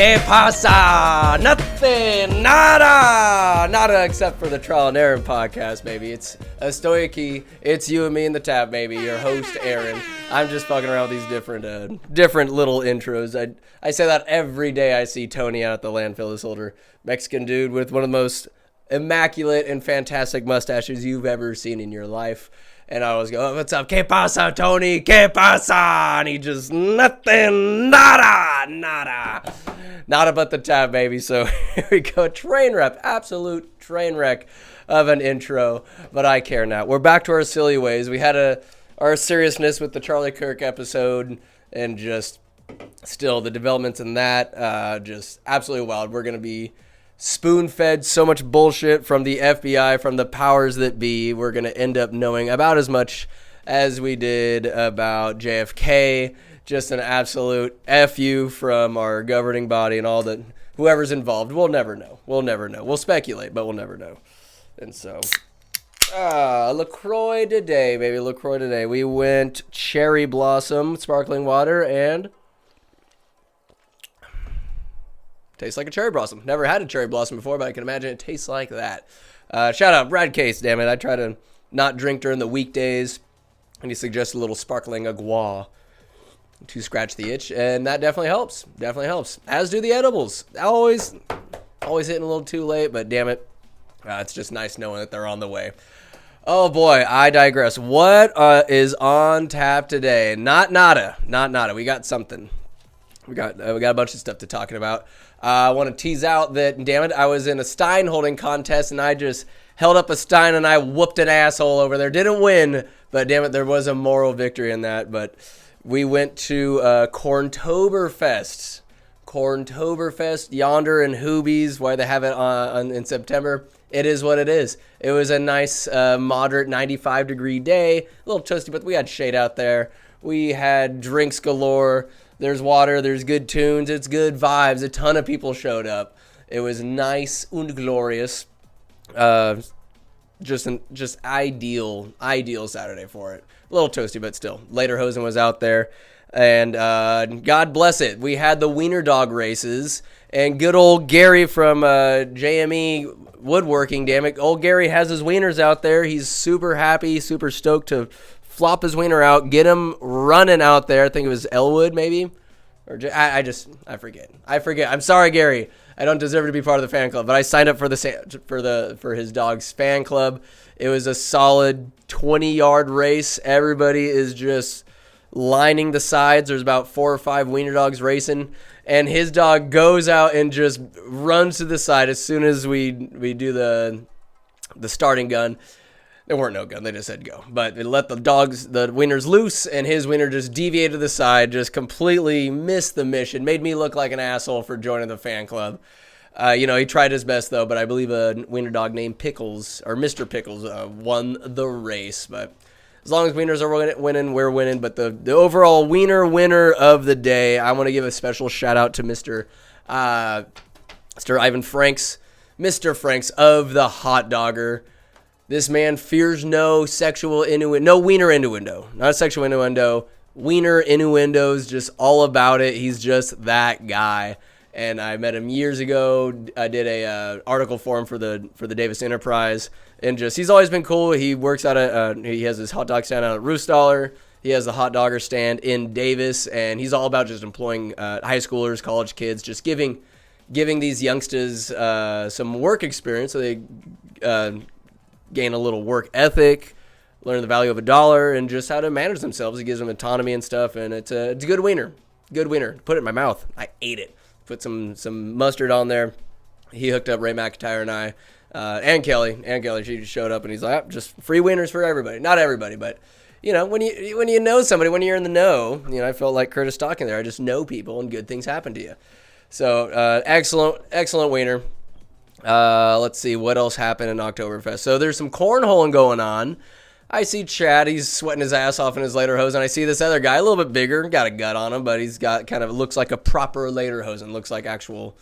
Que pasa? Nothing. Nada except for the Trial and Aaron podcast, baby. It's a stoicky. It's you and me in the tap, baby. Your host, Aaron. I'm just fucking around with these different little intros. I say that every day I see Tony out at the landfill, this older Mexican dude with one of the most immaculate and fantastic mustaches you've ever seen in your life. And I always go, oh, what's up? Que pasa, Tony? Que pasa? And he just, nothing, nada but the tap, baby. So here we go. Train wreck, absolute train wreck of an intro, but I care not. We're back to our silly ways. We had our seriousness with the Charlie Kirk episode, and just still the developments in that, just absolutely wild. We're going to be spoon-fed so much bullshit from the FBI, from the powers that be. We're going to end up knowing about as much as we did about JFK. Just an absolute FU from our governing body and all that, whoever's involved. We'll never know. We'll speculate, but we'll never know. And so, LaCroix today, baby. LaCroix today. We went cherry blossom, sparkling water, and tastes like a cherry blossom. Never had a cherry blossom before, but I can imagine it tastes like that. Shout out Brad Case, damn it. I try to not drink during the weekdays, and he suggests a little sparkling agua to scratch the itch, and that definitely helps. As do the edibles. Always hitting a little too late, but damn it, it's just nice knowing that they're on the way. Oh boy, I digress. What is on tap today? Not nada. We got something. We got a bunch of stuff to talking about. I want to tease out that, damn it, I was in a steinholding contest, and I just held up a stein, and I whooped an asshole over there. Didn't win, but damn it, there was a moral victory in that. But we went to Corntobeerfest. Yonder in Hoobies, why they have it in September. It is what it is. It was a nice, moderate 95-degree day. A little toasty, but we had shade out there. We had drinks galore. There's water, there's good tunes, it's good vibes. A ton of people showed up. It was nice and glorious. Just ideal Saturday for it. A little toasty, but still. Lederhosen was out there. And God bless it. We had the wiener dog races. And good old Gary from JME Woodworking, damn it. Old Gary has his wieners out there. He's super happy, super stoked to flop his wiener out, get him running out there. I think it was Elwood, maybe, or I forget. I'm sorry, Gary. I don't deserve to be part of the fan club, but I signed up for his dog's fan club. It was a solid 20-yard race. Everybody is just lining the sides. There's about 4 or 5 wiener dogs racing, and his dog goes out and just runs to the side as soon as we do the starting gun. There weren't no gun, they just said go. But it let the wieners loose, and his wiener just deviated to the side, just completely missed the mission. Made me look like an asshole for joining the fan club. He tried his best, though, but I believe a wiener dog named Pickles, or Mr. Pickles, won the race. But as long as wieners are winning, we're winning. But the overall wiener winner of the day, I want to give a special shout-out to Mr. Ivan Franks, Mr. Franks of the Hot Dogger. This man fears no sexual innuendo, no wiener innuendo, not a sexual innuendo. Wiener innuendos, just all about it. He's just that guy. And I met him years ago. I did a article for him for the Davis Enterprise, and just he's always been cool. He works out he has his hot dog stand out at Roostaller. He has the hot dogger stand in Davis, and he's all about just employing high schoolers, college kids, just giving these youngsters some work experience so they gain a little work ethic, learn the value of a dollar, and just how to manage themselves. It gives them autonomy and stuff, and it's a good wiener. Good wiener. Put it in my mouth. I ate it. Put some mustard on there. He hooked up Ray McIntyre and I, and Kelly. She just showed up, and he's like, just free wieners for everybody. Not everybody, but when you know somebody, when you're in the know, I felt like Curtis talking there. I just know people, and good things happen to you. So excellent wiener. Let's see what else happened in Oktoberfest. So there's some cornholing going on. I see Chad, he's sweating his ass off in his lederhosen. I see this other guy, a little bit bigger, got a gut on him, but he's got looks like a proper lederhosen, looks like actual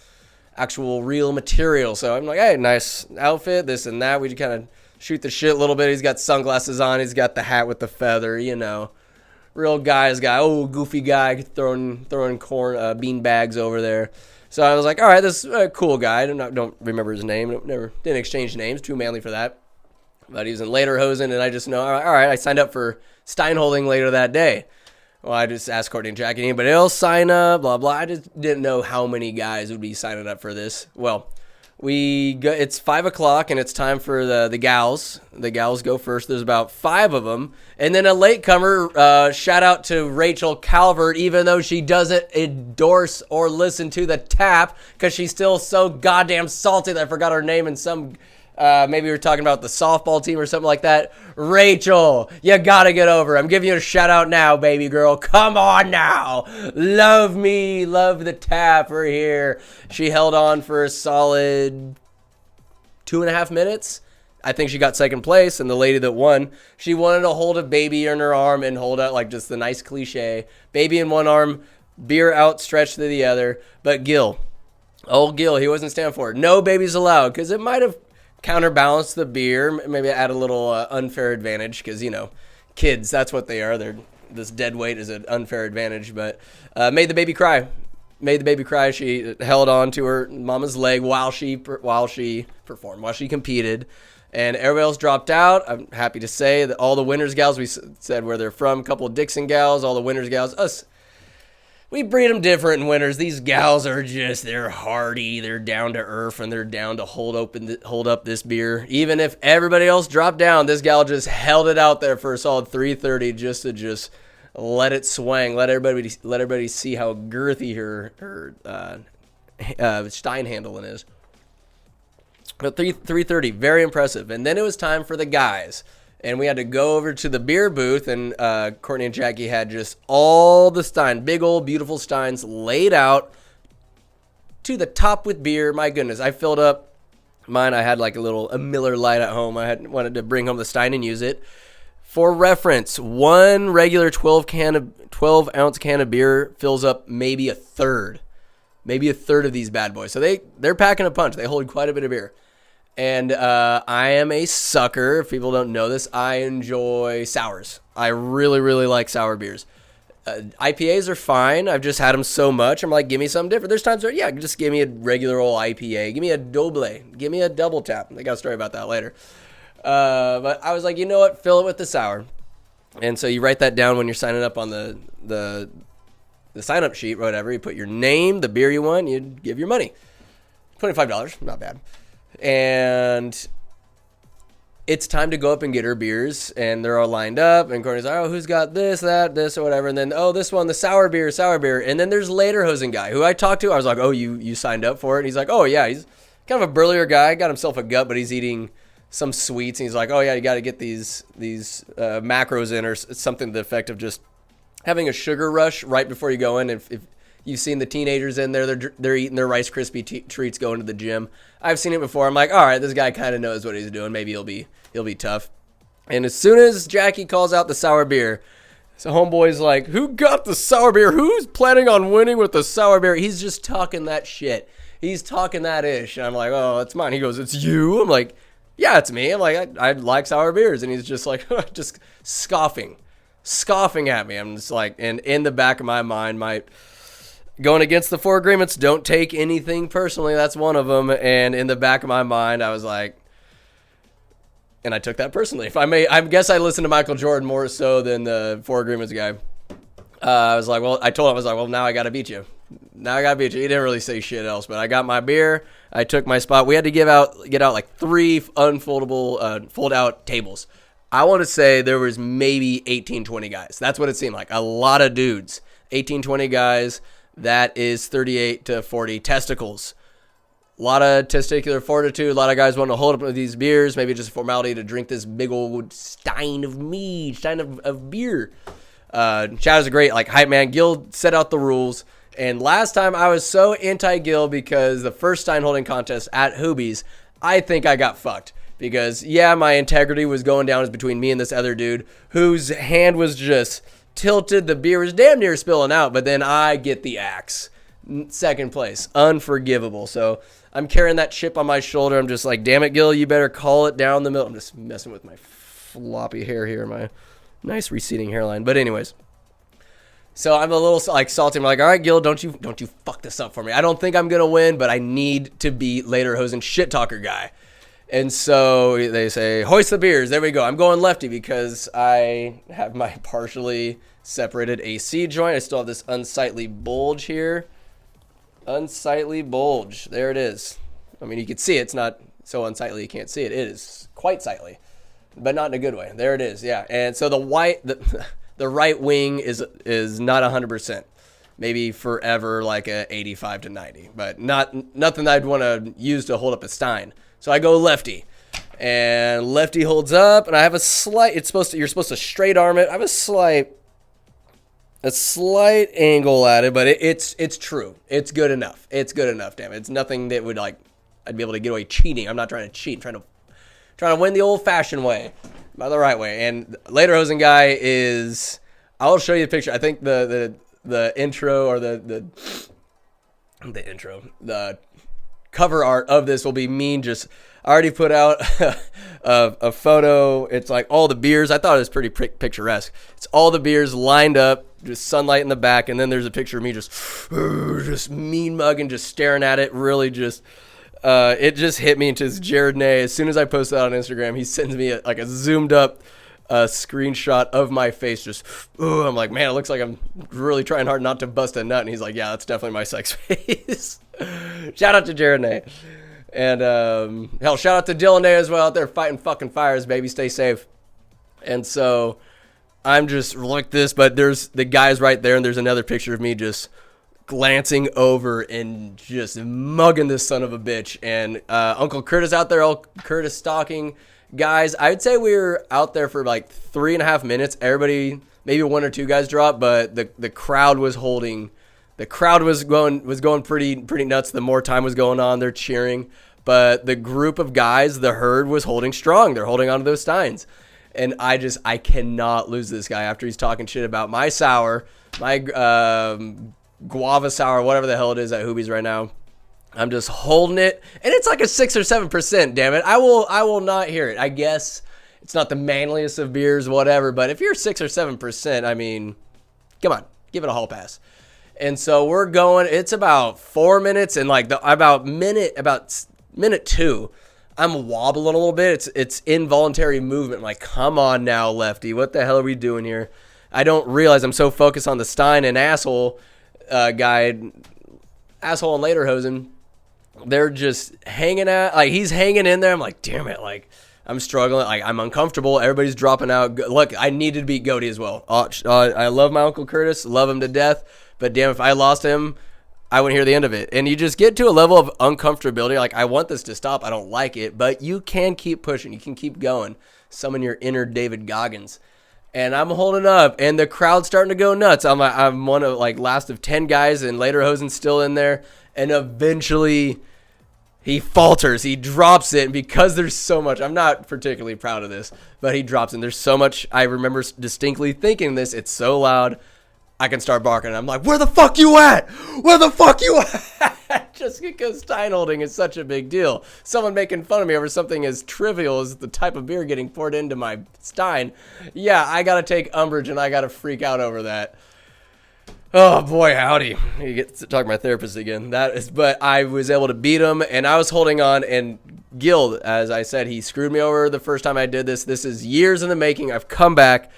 real material. So I'm like, hey, nice outfit, this and that. We just kind of shoot the shit a little bit. He's got sunglasses on. He's got the hat with the feather, real guy's guy. Oh, goofy guy throwing corn bean bags over there. So I was like, all right, this is a cool guy. Don't remember his name. Didn't exchange names. Too manly for that. But he was in Lederhosen, and I just know, all right, I signed up for steinholding later that day. Well, I just asked Courtney and Jackie, anybody else sign up, blah, blah. I just didn't know how many guys would be signing up for this. Well, it's 5 o'clock, and it's time for the gals. The gals go first. There's about 5 of them. And then a latecomer, shout out to Rachel Calvert, even though she doesn't endorse or listen to the tap because she's still so goddamn salty that I forgot her name in some... maybe we were talking about the softball team or something like that. Rachel, you gotta get over. I'm giving you a shout out now, baby girl. Come on now. Love me. Love the tap. We're here. She held on for a solid 2.5 minutes. I think she got second place, and the lady that won, she wanted to hold a baby in her arm and hold out like just the nice cliche. Baby in one arm, beer outstretched to the other. But Gil, old Gil, he wasn't standing for it. No babies allowed, because it might have counterbalance the beer, maybe add a little unfair advantage because, kids, that's what they are. This dead weight is an unfair advantage, but made the baby cry. She held on to her mama's leg while she performed, while she competed, and everybody else dropped out. I'm happy to say that all the winners gals, we said where they're from, a couple of Dixon gals, all the winners gals, us. We breed them different in winners. These gals are they're hardy, they're down to earth, and they're down to hold up this beer. Even if everybody else dropped down, this gal just held it out there for a solid 3:30 just to let it swing, let everybody see how girthy her Stein handling is. But 3:30, very impressive. And then it was time for the guys. And we had to go over to the beer booth, and Courtney and Jackie had just all the Stein, big old beautiful Steins laid out to the top with beer. My goodness, I filled up mine. I had like a Miller Lite at home. I wanted to bring home the Stein and use it. For reference, one regular 12-ounce can of beer fills up maybe a third of these bad boys. So they're packing a punch. They hold quite a bit of beer. And I am a sucker. If people don't know this, I enjoy sours. I really, really like sour beers. IPAs are fine. I've just had them so much. I'm like, give me something different. There's times where, just give me a regular old IPA. Give me a doble. Give me a double tap. I got a story about that later. But I was like, you know what? Fill it with the sour. And so you write that down when you're signing up on the sign-up sheet or whatever. You put your name, the beer you want, you give your money. $25, not bad. And it's time to go up and get her beers, and they're all lined up, and Courtney's like, oh, who's got this, that, this, or whatever, and then, oh, this one, the sour beer, and then there's Lederhosen guy, who I talked to. I was like, oh, you signed up for it? And he's like, oh, yeah, he's kind of a burlier guy, got himself a gut, but he's eating some sweets, and he's like, oh, yeah, you got to get these macros in, or something to the effect of just having a sugar rush right before you go in. If you've seen the teenagers in there, they're eating their Rice Krispie treats going to the gym. I've seen it before. I'm like, all right, this guy kind of knows what he's doing. Maybe he'll be tough. And as soon as Jackie calls out the sour beer, so homeboy's like, who got the sour beer? Who's planning on winning with the sour beer? He's just talking that shit. He's talking that ish. And I'm like, oh, it's mine. He goes, it's you? I'm like, yeah, it's me. I'm like, I like sour beers. And he's just like, just scoffing at me. I'm just like, and in the back of my mind, going against the 4 agreements, don't take anything personally. That's one of them. And in the back of my mind, I was like, and I took that personally. If I may, I guess I listened to Michael Jordan more so than the 4 agreements guy. I was like, I told him, now I got to beat you. He didn't really say shit else, but I got my beer. I took my spot. We had to get out like 3 unfoldable, fold out tables. I want to say there was maybe 18, 20 guys. That's what it seemed like. A lot of dudes. 18, 20 guys. That is 38 to 40 testicles. A lot of testicular fortitude. A lot of guys want to hold up with these beers. Maybe just a formality to drink this big old stein of beer. Chad was a great hype man. Gil set out the rules. And last time I was so anti-Gil because the first stein holding contest at Hooby's, I think I got fucked. Because, my integrity was going down as between me and this other dude whose hand was just tilted. The beer was damn near spilling out, but then I get the axe. Second place. Unforgivable. So I'm carrying that chip on my shoulder. I'm just like, damn it, Gil, you better call it down the middle. I'm just messing with my floppy hair here, my nice receding hairline. But anyways, So I'm a little like salty. I'm like, all right, Gil, don't you fuck this up for me. I don't think I'm gonna win, but I need to beat Lederhosen shit talker guy. And so they say, hoist the beers. There we go. I'm going lefty because I have my partially separated AC joint. I still have this unsightly bulge here. Unsightly bulge. There it is. I mean, you can see it. It's not so unsightly you can't see it. It is quite sightly, but not in a good way. There it is. Yeah. And so the right wing is not 100%. Maybe forever like a 85 to 90, but nothing I'd want to use to hold up a Stein. So I go lefty, and lefty holds up, and I have a slight. You're supposed to straight arm it. I have a slight angle at it, but it's true. It's good enough. It's good enough. Damn it. It's nothing that would like I'd be able to get away cheating. I'm not trying to cheat. I'm trying to win the old-fashioned way, by the right way. And Lederhosen guy is. I'll show you the picture. I think the intro or the cover art of this will be mean. I already put out a photo. It's like all the beers. I thought it was pretty picturesque. It's all the beers lined up, just sunlight in the back, and then there's a picture of me just mean mugging, just staring at it. Really, it just hit me into Jared Ney. As soon as I post that on Instagram, he sends me a zoomed up screenshot of my face. I'm like, man, it looks like I'm really trying hard not to bust a nut. And he's like, yeah, that's definitely my sex face. Shout out to Jared Ney. And hell, shout out to Dylan Ney as well, out there fighting fucking fires, baby. Stay safe. And so I'm just like this, but there's the guy's right there, and there's another picture of me just glancing over and just mugging this son of a bitch. And Uncle Curtis out there, all Curtis stalking. Guys, I'd say we were out there for like 3.5 minutes. Everybody, maybe one or two guys dropped, but the crowd was holding. The crowd was going pretty nuts. The more time was going on, they're cheering. But the group of guys, the herd was holding strong. They're holding on to those steins. And I cannot lose this guy after he's talking shit about my sour, my guava sour, whatever the hell it is at Hooby's right now. I'm just holding it, and it's like a 6 or 7%. Damn it, I will not hear it. I guess it's not the manliest of beers, whatever. But if you're 6 or 7%, I mean, come on, give it a hall pass. And so we're going. It's about 4 minutes, and like about minute 2, I'm wobbling a little bit. It's involuntary movement. I'm like, come on now, lefty. What the hell are we doing here? I don't realize I'm so focused on the Stein and asshole guy, asshole and Lederhosen. They're just hanging out. Like, he's hanging in there. I'm like, damn it. Like, I'm struggling. Like, I'm uncomfortable. Everybody's dropping out. Look, I needed to beat Goaty as well. I love my Uncle Curtis. Love him to death. But damn, if I lost him, I wouldn't hear the end of it. And you just get to a level of uncomfortability. Like, I want this to stop. I don't like it. But you can keep pushing. You can keep going. Summon your inner David Goggins. And I'm holding up. And the crowd's starting to go nuts. I'm one of, like, last of 10 guys. And Lederhosen's still in there. And eventually he falters. He drops it. And because there's so much, I'm not particularly proud of this, but he drops it. And there's so much. I remember distinctly thinking this. It's so loud. I can start barking. And I'm like, where the fuck you at? Where the fuck you at? Just because steinholding is such a big deal. Someone making fun of me over something as trivial as the type of beer getting poured into my stein. Yeah, I got to take umbrage and I got to freak out over that. Oh boy, howdy. You get to talk to my therapist again. But I was able to beat him, and I was holding on. And Gil, as I said, he screwed me over the first time I did this. This is years in the making. I've come back,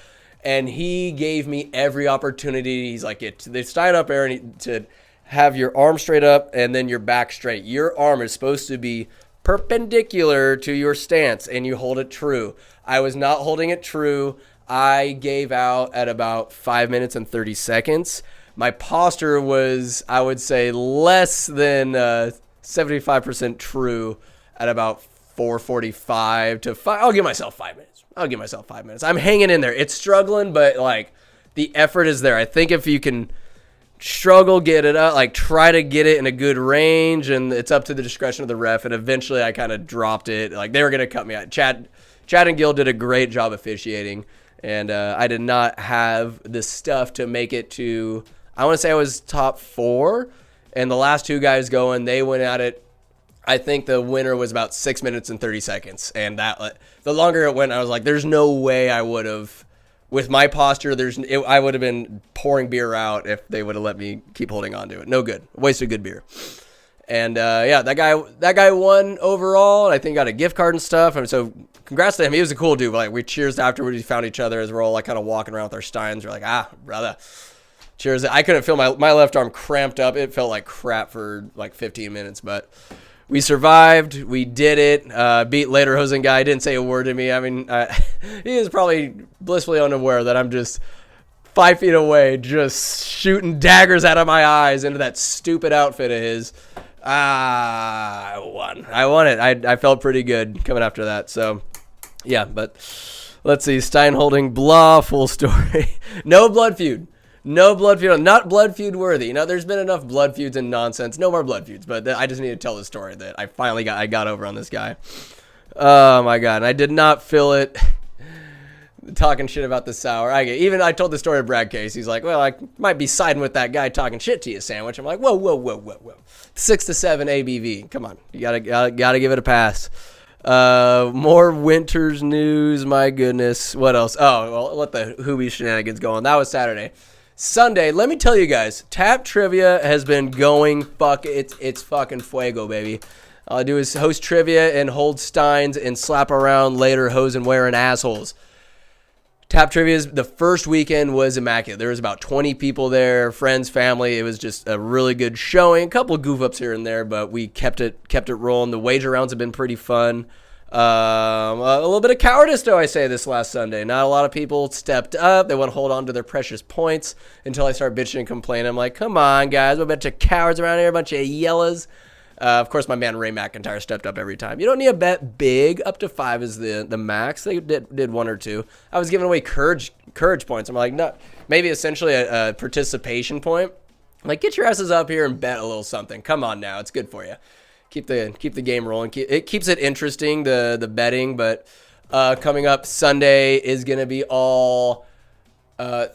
and he gave me every opportunity. He's like, they stein up, Aaron, to have your arm straight up and then your back straight. Your arm is supposed to be perpendicular to your stance, and you hold it true. I was not holding it true. I gave out at about 5 minutes and 30 seconds. My posture was, I would say, less than 75% true at about 4:45 to 5. I'll give myself 5 minutes. I'm hanging in there. It's struggling, but like the effort is there. I think if you can struggle, get it up, like try to get it in a good range, and it's up to the discretion of the ref. And eventually I kind of dropped it. Like they were going to cut me out. Chad and Gil did a great job officiating. And I did not have the stuff to make it to, I want to say I was top 4. And the last two guys going, they went at it. I think the winner was about 6 minutes and 30 seconds. And that the longer it went, I was like, there's no way I would have with my posture, I would have been pouring beer out if they would have let me keep holding on to it. No good. Wasted good beer. And that guy won overall, and I think got a gift card and stuff. And so congrats to him. He was a cool dude. Like, we cheersed afterwards. We found each other as we're all like kind of walking around with our steins. We're like, brother, cheers. I couldn't feel my left arm cramped up. It felt like crap for like 15 minutes, but we survived. We did it. Beat Lederhosen guy. Didn't say a word to me. I mean, he is probably blissfully unaware that I'm just 5 feet away, just shooting daggers out of my eyes into that stupid outfit of his. I won it. I felt pretty good coming after that. So, yeah, but let's see. Steinholding, blah, full story. No blood feud. No blood feud. Not blood feud worthy. You know, there's been enough blood feuds and nonsense. No more blood feuds. But I just need to tell the story that I finally got over on this guy. Oh, my God. And I did not feel it. Talking shit about the sour. I told the story to Brad Case. He's like, well, I might be siding with that guy talking shit to you, Sandwich. I'm like, whoa. 6 to 7 ABV. Come on. You gotta give it a pass. More Winters news. My goodness. What else? Oh, well, let the Hooby shenanigans go on. That was Saturday. Sunday, let me tell you guys, Tap Trivia has been going it's fucking fuego, baby. All I do is host trivia and hold steins and slap around later hosen wearing assholes. Tap Trivia's the first weekend was immaculate. There was about 20 people there, friends, family. It was just a really good showing. A couple of goof ups here and there, but we kept it rolling. The wager rounds have been pretty fun. A little bit of cowardice, though, I say, this last Sunday. Not a lot of people stepped up. They want to hold on to their precious points until I start bitching and complaining. I'm like, come on, guys. We're a bunch of cowards around here, a bunch of yellows. Of course, my man Ray McIntyre stepped up every time. You don't need to bet big. Up to 5 is the max. They did 1 or 2. I was giving away courage points. I'm like, no, maybe essentially a participation point. I'm like, get your asses up here and bet a little something. Come on now, it's good for you. Keep the game rolling. It keeps it interesting, the betting. But coming up Sunday is gonna be all.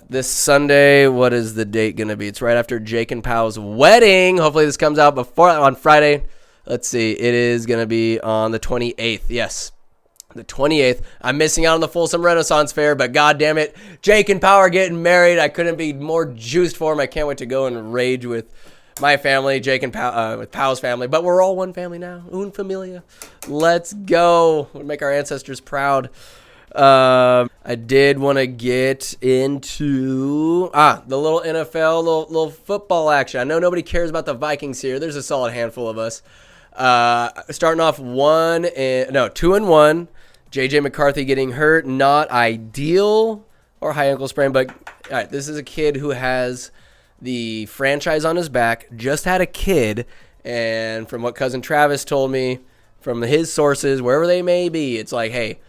This Sunday, what is the date going to be? It's right after Jake and Pow's wedding. Hopefully this comes out on Friday. Let's see. It is going to be on the 28th. Yes, the 28th. I'm missing out on the Folsom Renaissance Fair, but God damn it, Jake and Pow are getting married. I couldn't be more juiced for them. I can't wait to go and rage with my family, Jake and Pow, with Pow's family. But we're all one family now. Un familia. Let's go. We'll make our ancestors proud. I did want to get into the little NFL, little football action. I know nobody cares about the Vikings here. There's a solid handful of us. Starting off 2-1. JJ McCarthy getting hurt, not ideal, or high ankle sprain. But all right, this is a kid who has the franchise on his back. Just had a kid, and from what cousin Travis told me, from his sources, wherever they may be, it's like, hey.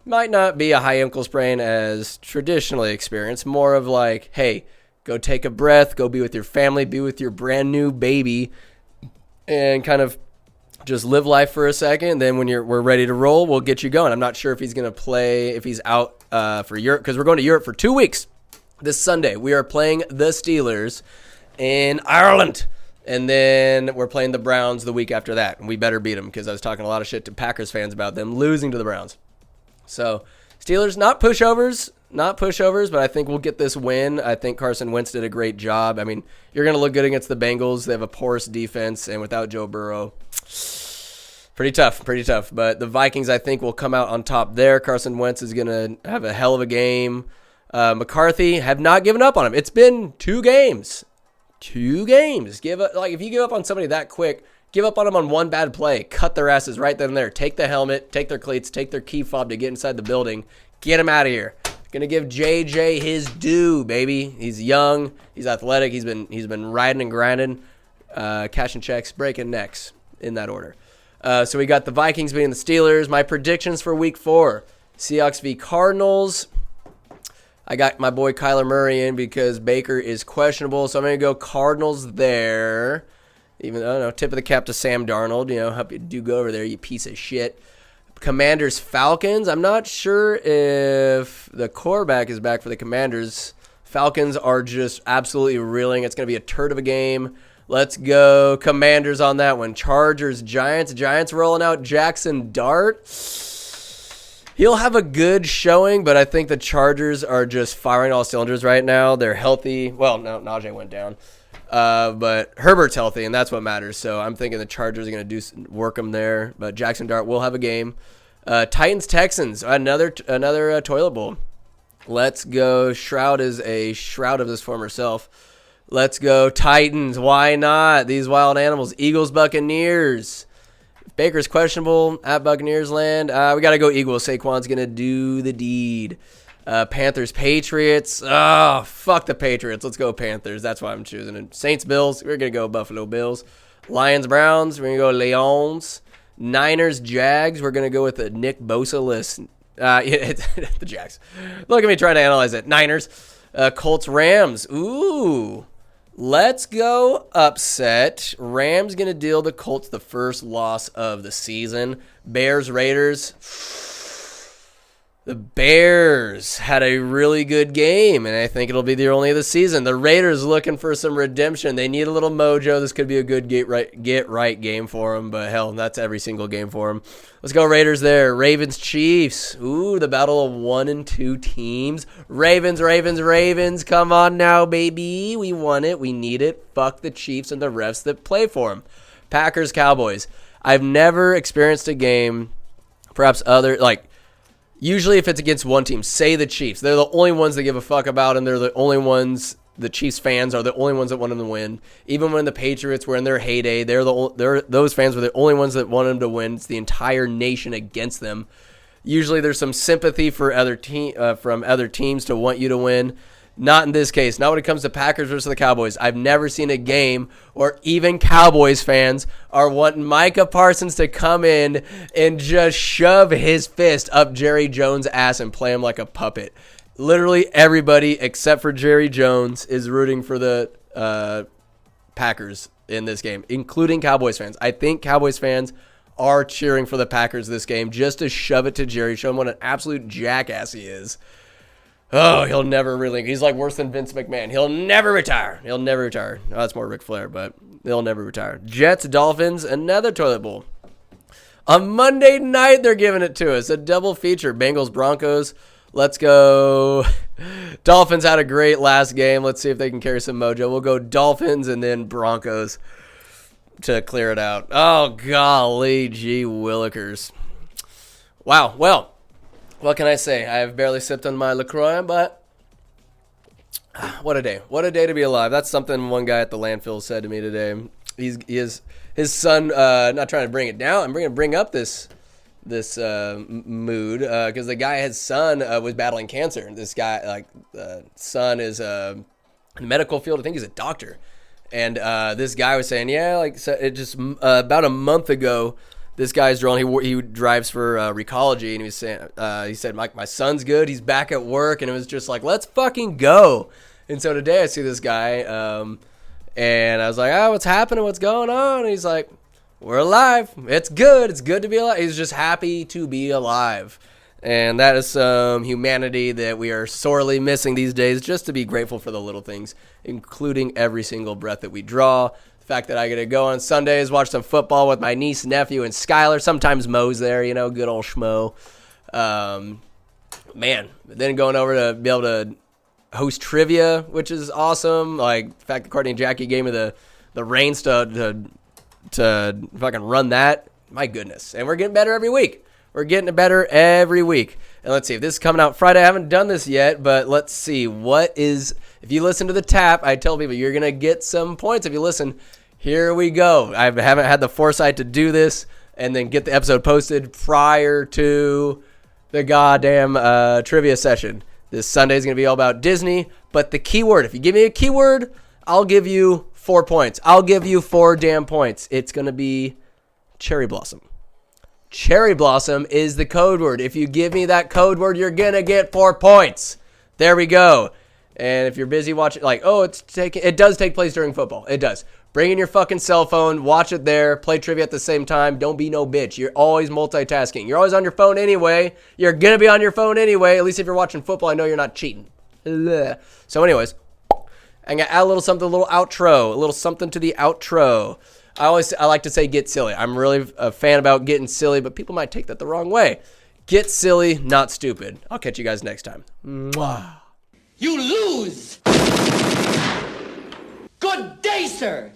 Might not be a high ankle sprain as traditionally experienced. More of like, hey, go take a breath, go be with your family, be with your brand new baby, and kind of just live life for a second. Then when we're ready to roll, we'll get you going. I'm not sure if he's going to play, if he's out for Europe, because we're going to Europe for 2 weeks. This Sunday, we are playing the Steelers in Ireland. And then we're playing the Browns the week after that. And we better beat them, because I was talking a lot of shit to Packers fans about them losing to the Browns. So, Steelers, not pushovers, but I think we'll get this win. I think Carson Wentz did a great job. I mean, you're going to look good against the Bengals. They have a porous defense, and without Joe Burrow, pretty tough. But the Vikings, I think, will come out on top there. Carson Wentz is going to have a hell of a game. McCarthy, have not given up on him. It's been 2 games. 2 games. If you give up on somebody that quick, give up on them on one bad play. Cut their asses right then and there. Take the helmet, take their cleats, take their key fob to get inside the building. Get them out of here. Gonna give JJ his due, baby. He's young. He's athletic. He's been riding and grinding, cashing checks, breaking necks in that order. So we got the Vikings beating the Steelers. My predictions for Week 4: Seahawks v Cardinals. I got my boy Kyler Murray in because Baker is questionable, so I'm gonna go Cardinals there. Even though, tip of the cap to Sam Darnold. Hope you do go over there, you piece of shit. Commanders, Falcons. I'm not sure if the quarterback is back for the Commanders. Falcons are just absolutely reeling. It's going to be a turd of a game. Let's go Commanders on that one. Chargers, Giants. Giants rolling out Jackson Dart. He'll have a good showing, but I think the Chargers are just firing all cylinders right now. They're healthy. Well, no, Najee went down. But Herbert's healthy, and that's what matters. So I'm thinking the Chargers are going to work them there. But Jackson Dart will have a game. Titans-Texans, another toilet bowl. Let's go. Shroud is a shroud of his former self. Let's go Titans. Why not? These wild animals. Eagles-Buccaneers. Baker's questionable at Buccaneers land. We got to go Eagles. Saquon's going to do the deed. Panthers-Patriots. Oh, fuck the Patriots. Let's go Panthers. That's why I'm choosing it. Saints-Bills. We're going to go Buffalo Bills. Lions-Browns. We're going to go Lions. Niners-Jags. We're going to go with the Nick Bosa list. The Jags. Look at me trying to analyze it. Niners. Colts-Rams. Ooh. Let's go upset. Rams going to deal the Colts the first loss of the season. Bears-Raiders. The Bears had a really good game, and I think it'll be the only of the season. The Raiders looking for some redemption. They need a little mojo. This could be a good get right game for them, but hell, that's every single game for them. Let's go Raiders there. Ravens-Chiefs. Ooh, the battle of 1 and 2 teams. Ravens. Come on now, baby. We want it. We need it. Fuck the Chiefs and the refs that play for them. Packers-Cowboys. I've never experienced a game, perhaps usually if it's against one team, say the Chiefs. They're the only ones that give a fuck about them. They're the only ones, the Chiefs fans are the only ones that want them to win. Even when the Patriots were in their heyday, those fans were the only ones that wanted them to win. It's the entire nation against them. Usually there's some sympathy for from other teams to want you to win. Not in this case. Not when it comes to Packers versus the Cowboys. I've never seen a game or even Cowboys fans are wanting Micah Parsons to come in and just shove his fist up Jerry Jones' ass and play him like a puppet. Literally everybody except for Jerry Jones is rooting for the Packers in this game, including Cowboys fans. I think Cowboys fans are cheering for the Packers this game just to shove it to Jerry, show him what an absolute jackass he is. Oh, he'll never really. He's like worse than Vince McMahon. He'll never retire. Oh, that's more Ric Flair, but he'll never retire. Jets, Dolphins, another toilet bowl. On Monday night, they're giving it to us. A double feature. Bengals, Broncos. Let's go. Dolphins had a great last game. Let's see if they can carry some mojo. We'll go Dolphins and then Broncos to clear it out. Oh, golly, gee willikers. Wow, well. What can I say? I have barely sipped on my LaCroix, but what a day. What a day to be alive. That's something one guy at the landfill said to me today. His son, not trying to bring it down, I'm going to bring up this mood because the guy, his son was battling cancer. This guy, son is in the medical field. I think he's a doctor. And this guy was saying, it just about a month ago, this guy's drone. He drives for Recology, and he was saying, he said, my son's good. He's back at work, and it was just like, let's fucking go. And so today I see this guy, and I was like, what's happening? What's going on? And he's like, we're alive. It's good. It's good to be alive. He's just happy to be alive. And that is some humanity that we are sorely missing these days, just to be grateful for the little things, including every single breath that we draw. The fact that I get to go on Sundays, watch some football with my niece, nephew, and Skylar. Sometimes Mo's there, good old schmo. Man, then going over to be able to host trivia, which is awesome. Like, the fact that Courtney and Jackie gave me the reins to fucking run that. My goodness. And we're getting better every week. And let's see, if this is coming out Friday, I haven't done this yet, but let's see. If you listen to the tap, I tell people you're going to get some points if you listen. Here we go. I haven't had the foresight to do this and then get the episode posted prior to the goddamn trivia session. This Sunday is going to be all about Disney, but the keyword, if you give me a keyword, I'll give you 4 points. I'll give you 4 damn points. It's going to be cherry blossom. Cherry blossom is the code word. If you give me that code word, you're going to get 4 points. There we go. And if you're busy watching, it does take place during football. It does. Bring in your fucking cell phone, watch it there, play trivia at the same time. Don't be no bitch. You're always multitasking. You're always on your phone anyway. You're going to be on your phone anyway. At least if you're watching football, I know you're not cheating. Ugh. So anyways, I'm going to add a little something, a little outro, a little something to the outro. I like to say get silly. I'm really a fan about getting silly, but people might take that the wrong way. Get silly, not stupid. I'll catch you guys next time. Mwah. You lose! Good day, sir!